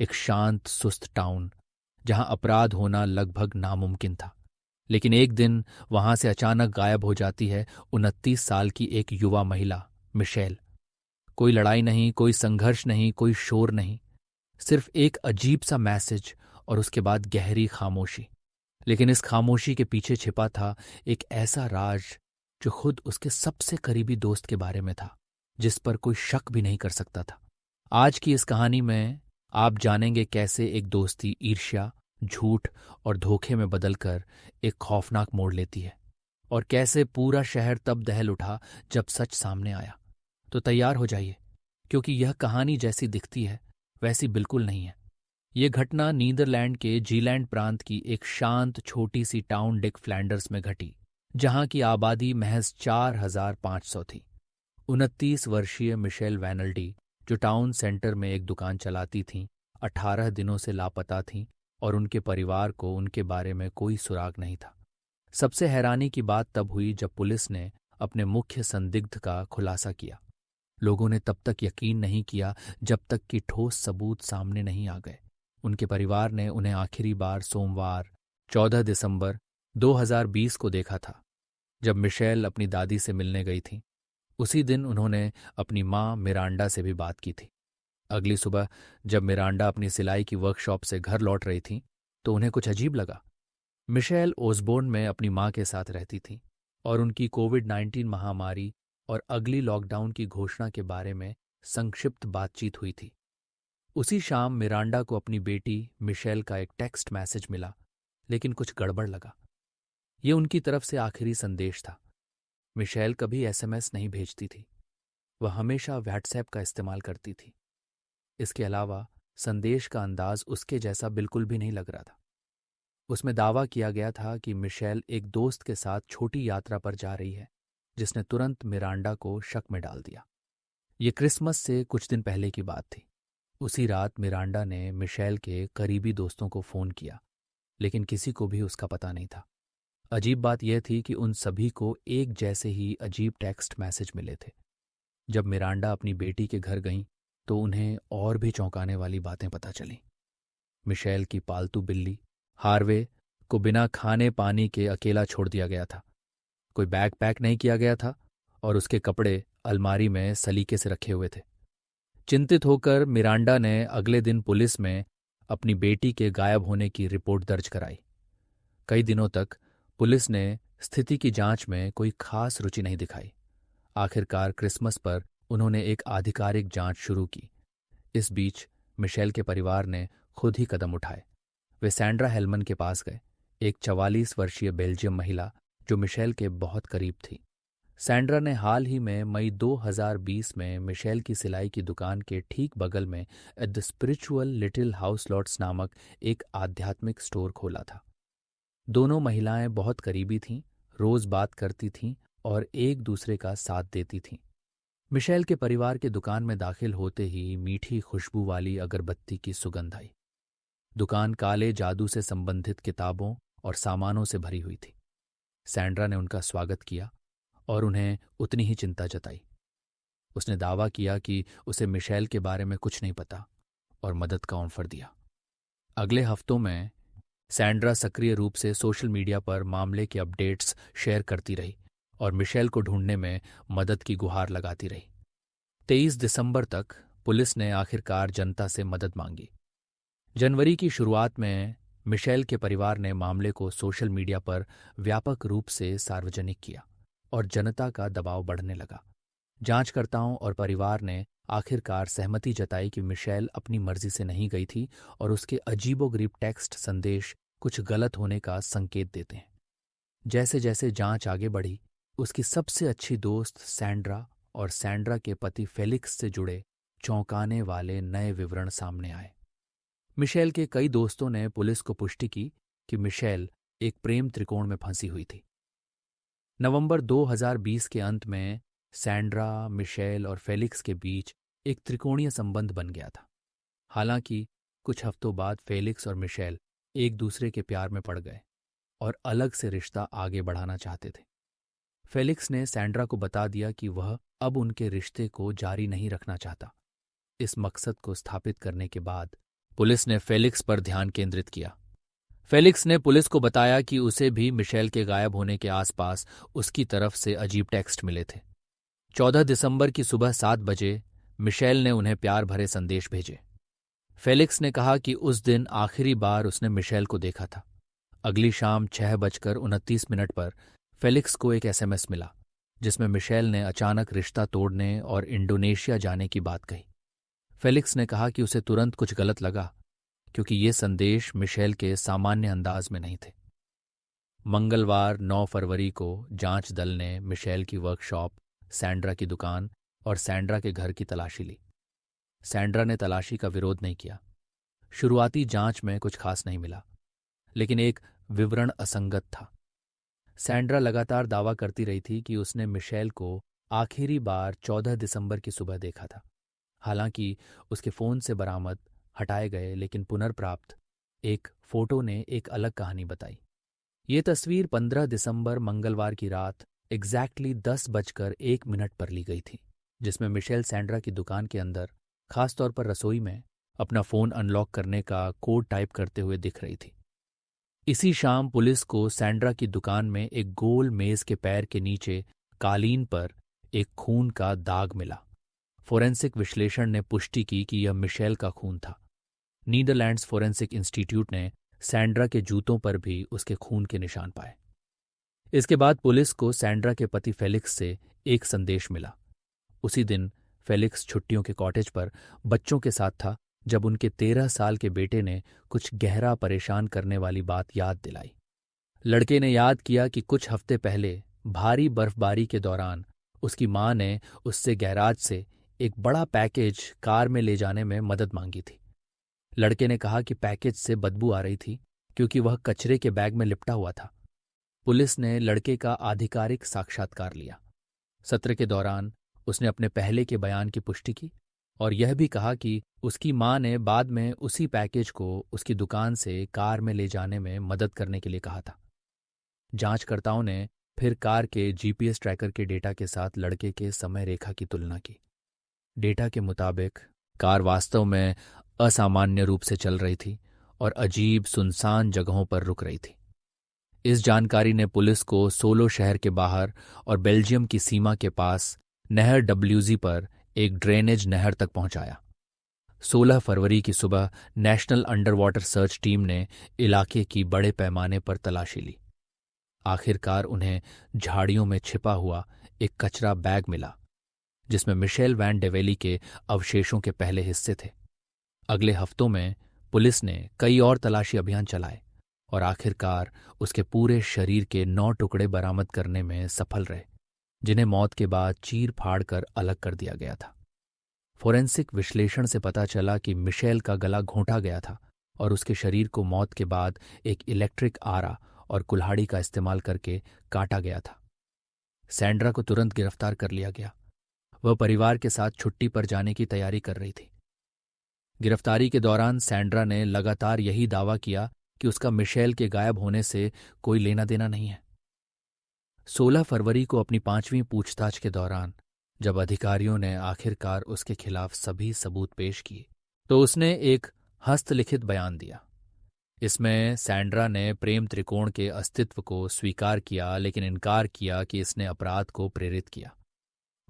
एक शांत सुस्त टाउन जहां अपराध होना लगभग नामुमकिन था। लेकिन एक दिन वहां से अचानक गायब हो जाती है 29 साल की एक युवा महिला, मिशेल। कोई लड़ाई नहीं, कोई संघर्ष नहीं, कोई शोर नहीं, सिर्फ एक अजीब सा मैसेज और उसके बाद गहरी खामोशी। लेकिन इस खामोशी के पीछे छिपा था एक ऐसा राज जो खुद उसके सबसे करीबी दोस्त के बारे में था, जिस पर कोई शक भी नहीं कर सकता था। आज की इस कहानी में आप जानेंगे कैसे एक दोस्ती ईर्ष्या, झूठ और धोखे में बदलकर एक खौफनाक मोड़ लेती है, और कैसे पूरा शहर तब दहल उठा जब सच सामने आया। तो तैयार हो जाइए, क्योंकि यह कहानी जैसी दिखती है वैसी बिल्कुल नहीं है। ये घटना नीदरलैंड के जीलैंड प्रांत की एक शांत छोटी सी टाउन डिक फ्लैंडर्स में घटी, जहां की आबादी महज 4,500 थी। 29 वर्षीय मिशेल वैनल्डी, जो टाउन सेंटर में एक दुकान चलाती थीं, 18 दिनों से लापता थीं और उनके परिवार को उनके बारे में कोई सुराग नहीं था। सबसे हैरानी की बात तब हुई जब पुलिस ने अपने मुख्य संदिग्ध का खुलासा किया। लोगों ने तब तक यकीन नहीं किया जब तक कि ठोस सबूत सामने नहीं आ गए। उनके परिवार ने उन्हें आखिरी बार सोमवार 14 दिसंबर 2020 को देखा था, जब मिशेल अपनी दादी से मिलने गई थी। उसी दिन उन्होंने अपनी मां मिरांडा से भी बात की थी। अगली सुबह जब मिरांडा अपनी सिलाई की वर्कशॉप से घर लौट रही थी तो उन्हें कुछ अजीब लगा। मिशेल ओसबोर्न में अपनी मां के साथ रहती थी और उनकी कोविड-19 महामारी और अगली लॉकडाउन की घोषणा के बारे में संक्षिप्त बातचीत हुई थी। उसी शाम मिरांडा को अपनी बेटी मिशेल का एक टेक्स्ट मैसेज मिला, लेकिन कुछ गड़बड़ लगा। ये उनकी तरफ से आखिरी संदेश था। मिशेल कभी एसएमएस नहीं भेजती थी, वह हमेशा व्हाट्सएप का इस्तेमाल करती थी। इसके अलावा संदेश का अंदाज उसके जैसा बिल्कुल भी नहीं लग रहा था। उसमें दावा किया गया था कि मिशेल एक दोस्त के साथ छोटी यात्रा पर जा रही है, जिसने तुरंत मिरांडा को शक में डाल दिया। ये क्रिसमस से कुछ दिन पहले की बात थी। उसी रात मिरांडा ने मिशेल के करीबी दोस्तों को फ़ोन किया, लेकिन किसी को भी उसका पता नहीं था। अजीब बात यह थी कि उन सभी को एक जैसे ही अजीब टेक्स्ट मैसेज मिले थे। जब मिरांडा अपनी बेटी के घर गईं तो उन्हें और भी चौंकाने वाली बातें पता चलीं। मिशेल की पालतू बिल्ली हार्वे को बिना खाने पानी के अकेला छोड़ दिया गया था। कोई बैग पैक नहीं किया गया था और उसके कपड़े अलमारी में सलीके से रखे हुए थे। चिंतित होकर मिरांडा ने अगले दिन पुलिस में अपनी बेटी के गायब होने की रिपोर्ट दर्ज कराई। कई दिनों तक पुलिस ने स्थिति की जांच में कोई खास रुचि नहीं दिखाई। आखिरकार क्रिसमस पर उन्होंने एक आधिकारिक जांच शुरू की। इस बीच मिशेल के परिवार ने खुद ही कदम उठाए। वे सैंड्रा हेलमन के पास गए, एक 44 वर्षीय बेल्जियम महिला जो मिशेल के बहुत करीब थी। सैंड्रा ने हाल ही में मई 2020 में मिशेल की सिलाई की दुकान के ठीक बगल में at the spiritual little house lots नामक एक आध्यात्मिक स्टोर खोला था। दोनों महिलाएं बहुत करीबी थीं, रोज बात करती थीं और एक दूसरे का साथ देती थीं। मिशेल के परिवार के दुकान में दाखिल होते ही मीठी खुशबू वाली अगरबत्ती की सुगंध आई। दुकान काले जादू से संबंधित किताबों और सामानों से भरी हुई थी। सैंड्रा ने उनका स्वागत किया और उन्हें उतनी ही चिंता जताई। उसने दावा किया कि उसे मिशेल के बारे में कुछ नहीं पता और मदद का ऑफर दिया। अगले हफ्तों में सैंड्रा सक्रिय रूप से सोशल मीडिया पर मामले के अपडेट्स शेयर करती रही और मिशेल को ढूंढने में मदद की गुहार लगाती रही। 23 दिसंबर तक पुलिस ने आखिरकार जनता से मदद मांगी। जनवरी की शुरुआत में मिशेल के परिवार ने मामले को सोशल मीडिया पर व्यापक रूप से सार्वजनिक किया और जनता का दबाव बढ़ने लगा। जांचकर्ताओं और परिवार ने आखिरकार सहमति जताई कि मिशेल अपनी मर्जी से नहीं गई थी और उसके अजीबोगरीब टेक्स्ट संदेश कुछ गलत होने का संकेत देते हैं। जैसे जैसे जांच आगे बढ़ी, उसकी सबसे अच्छी दोस्त सैंड्रा और सैंड्रा के पति फेलिक्स से जुड़े चौंकाने वाले नए विवरण सामने आए। मिशेल के कई दोस्तों ने पुलिस को पुष्टि की कि मिशेल एक प्रेम त्रिकोण में फंसी हुई थी। नवंबर 2020 के अंत में सैंड्रा, मिशेल और फेलिक्स के बीच एक त्रिकोणीय संबंध बन गया था। हालांकि कुछ हफ्तों बाद फेलिक्स और मिशेल एक दूसरे के प्यार में पड़ गए और अलग से रिश्ता आगे बढ़ाना चाहते थे। फेलिक्स ने सैंड्रा को बता दिया कि वह अब उनके रिश्ते को जारी नहीं रखना चाहता। इस मकसद को स्थापित करने के बाद पुलिस ने फेलिक्स पर ध्यान केंद्रित किया। फेलिक्स ने पुलिस को बताया कि उसे भी मिशेल के गायब होने के आसपास उसकी तरफ से अजीब टेक्स्ट मिले थे। 14 दिसंबर की सुबह 7 बजे मिशेल ने उन्हें प्यार भरे संदेश भेजे। फेलिक्स ने कहा कि उस दिन आखिरी बार उसने मिशेल को देखा था। अगली शाम 6:29 पर फेलिक्स को एक एसएमएस मिला जिसमें मिशेल ने अचानक रिश्ता तोड़ने और इंडोनेशिया जाने की बात कही। फेलिक्स ने कहा कि उसे तुरंत कुछ गलत लगा क्योंकि ये संदेश मिशेल के सामान्य अंदाज में नहीं थे। मंगलवार 9 फरवरी को जांच दल ने मिशेल की वर्कशॉप, सैंड्रा की दुकान और सैंड्रा के घर की तलाशी ली। सैंड्रा ने तलाशी का विरोध नहीं किया। शुरुआती जांच में कुछ खास नहीं मिला, लेकिन एक विवरण असंगत था। सैंड्रा लगातार दावा करती रही थी कि उसने मिशेल को आखिरी बार 14 दिसंबर की सुबह देखा था। हालांकि उसके फोन से बरामद, हटाए गए लेकिन पुनर्प्राप्त एक फोटो ने एक अलग कहानी बताई। ये तस्वीर 15 दिसंबर मंगलवार की रात एग्जैक्टली 10:01 पर ली गई थी, जिसमें मिशेल सैंड्रा की दुकान के अंदर, खासतौर पर रसोई में, अपना फोन अनलॉक करने का कोड टाइप करते हुए दिख रही थी। इसी शाम पुलिस को सैंड्रा की दुकान में एक गोल मेज के पैर के नीचे कालीन पर एक खून का दाग मिला। फोरेंसिक विश्लेषण ने पुष्टि की कि यह मिशेल का खून था। नीदरलैंड्स फोरेंसिक इंस्टीट्यूट ने सैंड्रा के जूतों पर भी उसके खून के निशान पाए। इसके बाद पुलिस को सैंड्रा के पति फेलिक्स से एक संदेश मिला। उसी दिन फेलिक्स छुट्टियों के कॉटेज पर बच्चों के साथ था जब उनके 13 साल के बेटे ने कुछ गहरा परेशान करने वाली बात याद दिलाई। लड़के ने याद किया कि कुछ हफ्ते पहले भारी बर्फबारी के दौरान उसकी मां ने उससे गैराज से एक बड़ा पैकेज कार में ले जाने में मदद मांगी थी। लड़के ने कहा कि पैकेज से बदबू आ रही थी क्योंकि वह कचरे के बैग में लिपटा हुआ था। पुलिस ने लड़के का आधिकारिक साक्षात्कार लिया। सत्र के दौरान उसने अपने पहले के बयान की पुष्टि की और यह भी कहा कि उसकी मां ने बाद में उसी पैकेज को उसकी दुकान से कार में ले जाने में मदद करने के लिए कहा था। जांचकर्ताओं ने फिर कार के जीपीएस ट्रैकर के डेटा के साथ लड़के के समय रेखा की तुलना की। डेटा के मुताबिक कार वास्तव में असामान्य रूप से चल रही थी और अजीब सुनसान जगहों पर रुक रही थी। इस जानकारी ने पुलिस को सोलो शहर के बाहर और बेल्जियम की सीमा के पास नहर डब्ल्यूजी पर एक ड्रेनेज नहर तक पहुंचाया। 16 फरवरी की सुबह नेशनल अंडरवाटर सर्च टीम ने इलाके की बड़े पैमाने पर तलाशी ली। आखिरकार उन्हें झाड़ियों में छिपा हुआ एक कचरा बैग मिला जिसमें मिशेल वैन डेवेली के अवशेषों के पहले हिस्से थे। अगले हफ्तों में पुलिस ने कई और तलाशी अभियान चलाए और आखिरकार उसके पूरे शरीर के 9 टुकड़े बरामद करने में सफल रहे, जिन्हें मौत के बाद चीर फाड़ कर अलग कर दिया गया था। फोरेंसिक विश्लेषण से पता चला कि मिशेल का गला घोंटा गया था और उसके शरीर को मौत के बाद एक इलेक्ट्रिक आरा और कुल्हाड़ी का इस्तेमाल करके काटा गया था। सैंड्रा को तुरंत गिरफ्तार कर लिया गया। वह परिवार के साथ छुट्टी पर जाने की तैयारी कर रही थी। गिरफ्तारी के दौरान सैंड्रा ने लगातार यही दावा किया कि उसका मिशेल के गायब होने से कोई लेना देना नहीं है। 16 फरवरी को अपनी 5वीं पूछताछ के दौरान जब अधिकारियों ने आखिरकार उसके खिलाफ सभी सबूत पेश किए तो उसने एक हस्तलिखित बयान दिया। इसमें सैंड्रा ने प्रेम त्रिकोण के अस्तित्व को स्वीकार किया लेकिन इनकार किया कि इसने अपराध को प्रेरित किया।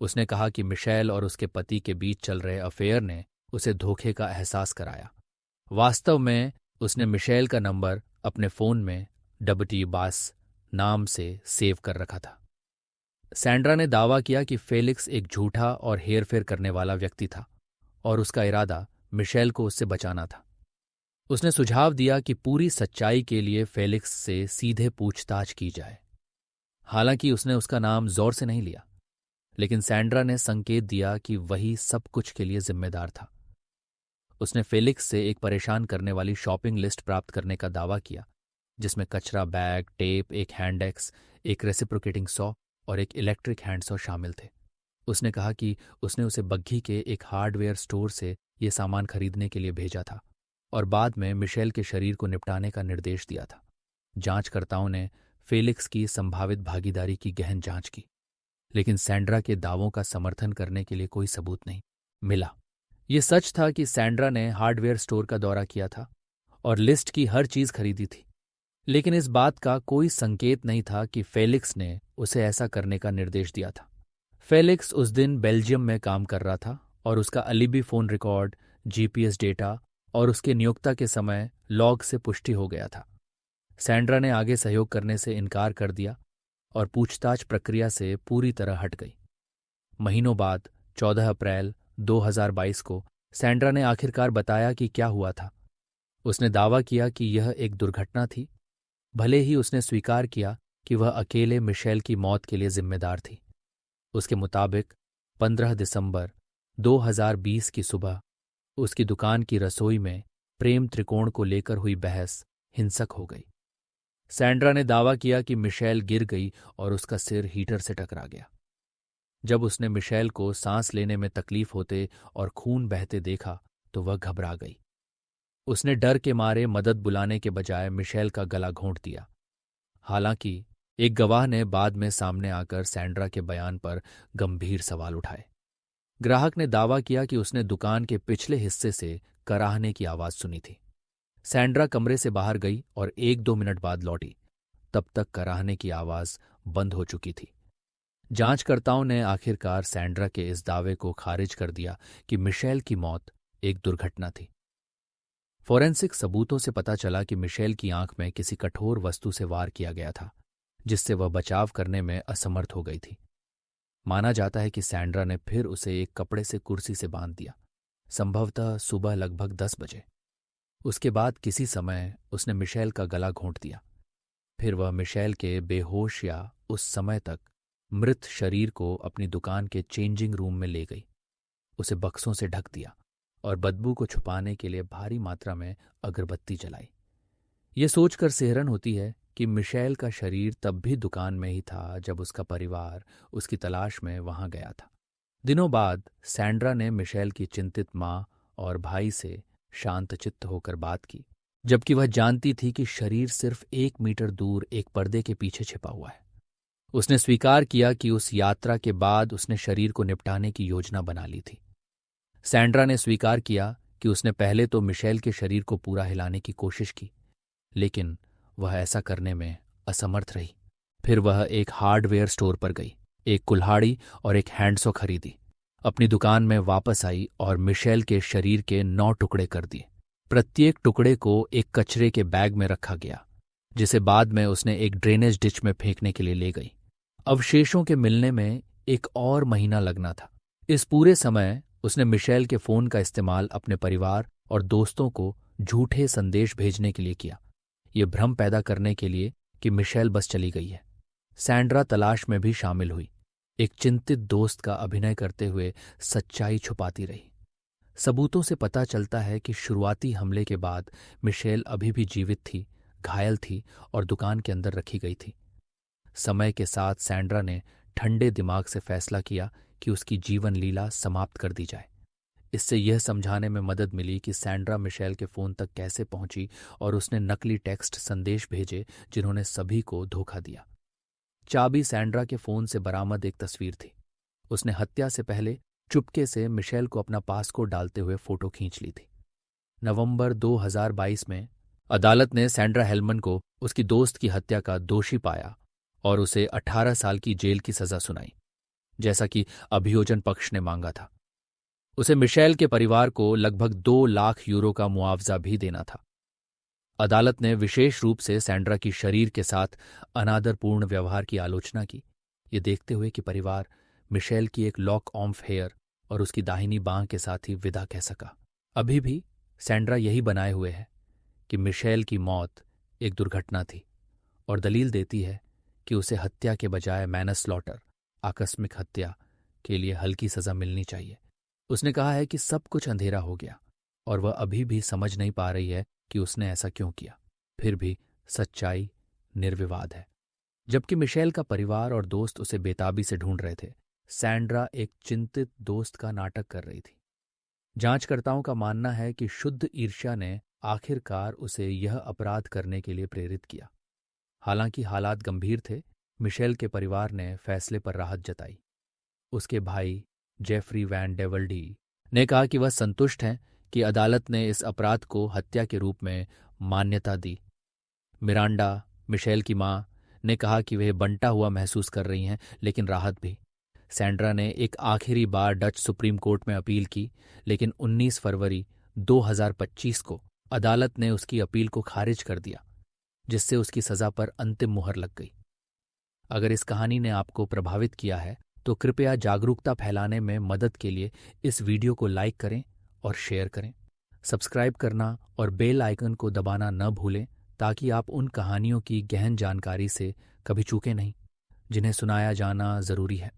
उसने कहा कि मिशेल और उसके पति के बीच चल रहे अफेयर ने उसे धोखे का एहसास कराया। वास्तव में उसने मिशेल का नंबर अपने फोन में डब्टी बास नाम से सेव कर रखा था। सैंड्रा ने दावा किया कि फेलिक्स एक झूठा और हेरफेर करने वाला व्यक्ति था और उसका इरादा मिशेल को उससे बचाना था। उसने सुझाव दिया कि पूरी सच्चाई के लिए फेलिक्स से सीधे पूछताछ की जाए। हालांकि उसने उसका नाम जोर से नहीं लिया, लेकिन सैंड्रा ने संकेत दिया कि वही सब कुछ के लिए जिम्मेदार था। उसने फेलिक्स से एक परेशान करने वाली शॉपिंग लिस्ट प्राप्त करने का दावा किया जिसमें कचरा बैग, टेप, एक हैंड एक्स, एक रेसिप्रोकेटिंग सॉ और एक इलेक्ट्रिक हैंड सॉ शामिल थे। उसने कहा कि उसने उसे बग्घी के एक हार्डवेयर स्टोर से ये सामान खरीदने के लिए भेजा था और बाद में मिशेल के शरीर को निपटाने का निर्देश दिया था। जांचकर्ताओं ने फेलिक्स की संभावित भागीदारी की गहन जांच की, लेकिन सैंड्रा के दावों का समर्थन करने के लिए कोई सबूत नहीं मिला। ये सच था कि सैंड्रा ने हार्डवेयर स्टोर का दौरा किया था और लिस्ट की हर चीज खरीदी थी, लेकिन इस बात का कोई संकेत नहीं था कि फेलिक्स ने उसे ऐसा करने का निर्देश दिया था। फेलिक्स उस दिन बेल्जियम में काम कर रहा था और उसका अलिबी फोन रिकॉर्ड, जीपीएस डेटा और उसके नियोक्ता के समय लॉग से पुष्टि हो गया था। सैंड्रा ने आगे सहयोग करने से इनकार कर दिया और पूछताछ प्रक्रिया से पूरी तरह हट गई। महीनों बाद 14 अप्रैल 2022 को सैंड्रा ने आखिरकार बताया कि क्या हुआ था। उसने दावा किया कि यह एक दुर्घटना थी, भले ही उसने स्वीकार किया कि वह अकेले मिशेल की मौत के लिए जिम्मेदार थी। उसके मुताबिक 15 दिसंबर 2020 की सुबह उसकी दुकान की रसोई में प्रेम त्रिकोण को लेकर हुई बहस हिंसक हो गई। सैंड्रा ने दावा किया कि मिशेल गिर गई और उसका सिर हीटर से टकरा गया। जब उसने मिशेल को सांस लेने में तकलीफ होते और खून बहते देखा तो वह घबरा गई। उसने डर के मारे मदद बुलाने के बजाय मिशेल का गला घोंट दिया। हालांकि एक गवाह ने बाद में सामने आकर सैंड्रा के बयान पर गंभीर सवाल उठाए। ग्राहक ने दावा किया कि उसने दुकान के पिछले हिस्से से कराहने की आवाज सुनी थी। सैंड्रा कमरे से बाहर गई और 1-2 मिनट बाद लौटी। तब तक कराहने की आवाज बंद हो चुकी थी। जांचकर्ताओं ने आखिरकार सैंड्रा के इस दावे को खारिज कर दिया कि मिशेल की मौत एक दुर्घटना थी। फोरेंसिक सबूतों से पता चला कि मिशेल की आंख में किसी कठोर वस्तु से वार किया गया था, जिससे वह बचाव करने में असमर्थ हो गई थी। माना जाता है कि सैंड्रा ने फिर उसे एक कपड़े से कुर्सी से बांध दिया, संभवतः सुबह लगभग 10 बजे। उसके बाद किसी समय उसने मिशेल का गला घोंट दिया। फिर वह मिशेल के बेहोश या उस समय तक मृत शरीर को अपनी दुकान के चेंजिंग रूम में ले गई, उसे बक्सों से ढक दिया और बदबू को छुपाने के लिए भारी मात्रा में अगरबत्ती जलाई। ये सोचकर सिहरन होती है कि मिशेल का शरीर तब भी दुकान में ही था जब उसका परिवार उसकी तलाश में वहां गया था। दिनों बाद सैंड्रा ने मिशेल की चिंतित माँ और भाई से शांतचित्त होकर बात की, जबकि वह जानती थी कि शरीर सिर्फ 1 मीटर दूर एक पर्दे के पीछे छिपा हुआ है। उसने स्वीकार किया कि उस यात्रा के बाद उसने शरीर को निपटाने की योजना बना ली थी। सैंड्रा ने स्वीकार किया कि उसने पहले तो मिशेल के शरीर को पूरा हिलाने की कोशिश की, लेकिन वह ऐसा करने में असमर्थ रही। फिर वह एक हार्डवेयर स्टोर पर गई, एक कुल्हाड़ी और एक हैंडसॉ खरीदी, अपनी दुकान में वापस आई और मिशेल के शरीर के 9 टुकड़े कर दिए। प्रत्येक टुकड़े को एक कचरे के बैग में रखा गया, जिसे बाद में उसने एक ड्रेनेज डिच में फेंकने के लिए ले गई। अवशेषों के मिलने में 1 और महीना लगना था। इस पूरे समय उसने मिशेल के फोन का इस्तेमाल अपने परिवार और दोस्तों को झूठे संदेश भेजने के लिए किया, ये भ्रम पैदा करने के लिए कि मिशेल बस चली गई है। सैंड्रा तलाश में भी शामिल हुई, एक चिंतित दोस्त का अभिनय करते हुए सच्चाई छुपाती रही। सबूतों से पता चलता है कि शुरुआती हमले के बाद मिशेल अभी भी जीवित थी, घायल थी और दुकान के अंदर रखी गई थी। समय के साथ सैंड्रा ने ठंडे दिमाग से फैसला किया कि उसकी जीवन लीला समाप्त कर दी जाए। इससे यह समझाने में मदद मिली कि सैंड्रा मिशेल के फोन तक कैसे पहुंची और उसने नकली टेक्स्ट संदेश भेजे जिन्होंने सभी को धोखा दिया। चाबी सैंड्रा के फोन से बरामद एक तस्वीर थी। उसने हत्या से पहले चुपके से मिशेल को अपना पासपोर्ट डालते हुए फोटो खींच ली थी। नवंबर 2022 में अदालत ने सैंड्रा हेल्मन को उसकी दोस्त की हत्या का दोषी पाया और उसे 18 साल की जेल की सजा सुनाई, जैसा कि अभियोजन पक्ष ने मांगा था। उसे मिशेल के परिवार को लगभग 2 लाख यूरो का मुआवजा भी देना था। अदालत ने विशेष रूप से सैंड्रा की शरीर के साथ अनादरपूर्ण व्यवहार की आलोचना की, ये देखते हुए कि परिवार मिशेल की एक लॉक ऑफ हेयर और उसकी दाहिनी बांह के साथ ही विदा कह सका। अभी भी सैंड्रा यही बनाए हुए है कि मिशेल की मौत एक दुर्घटना थी और दलील देती है कि उसे हत्या के बजाय मैनस्लॉटर, आकस्मिक हत्या के लिए हल्की सजा मिलनी चाहिए। उसने कहा है कि सब कुछ अंधेरा हो गया और वह अभी भी समझ नहीं पा रही है कि उसने ऐसा क्यों किया। फिर भी सच्चाई निर्विवाद है। जबकि मिशेल का परिवार और दोस्त उसे बेताबी से ढूंढ रहे थे, सैंड्रा एक चिंतित दोस्त का नाटक कर रही थी। जांचकर्ताओं का मानना है कि शुद्ध ईर्ष्या ने आखिरकार उसे यह अपराध करने के लिए प्रेरित किया। हालांकि हालात गंभीर थे, मिशेल के परिवार ने फैसले पर राहत जताई। उसके भाई जेफरी वैन डेवल्डी ने कहा कि वह संतुष्ट हैं कि अदालत ने इस अपराध को हत्या के रूप में मान्यता दी। मिरांडा, मिशेल की मां, ने कहा कि वह बंटा हुआ महसूस कर रही हैं, लेकिन राहत भी। सैंड्रा ने एक आखिरी बार डच सुप्रीम कोर्ट में अपील की, लेकिन 19 फरवरी 2025 को अदालत ने उसकी अपील को खारिज कर दिया, जिससे उसकी सजा पर अंतिम मुहर लग गई। अगर इस कहानी ने आपको प्रभावित किया है तो कृपया जागरूकता फैलाने में मदद के लिए इस वीडियो को लाइक करें और शेयर करें। सब्सक्राइब करना और बेल आइकन को दबाना न भूलें, ताकि आप उन कहानियों की गहन जानकारी से कभी चूकें नहीं, जिन्हें सुनाया जाना जरूरी है।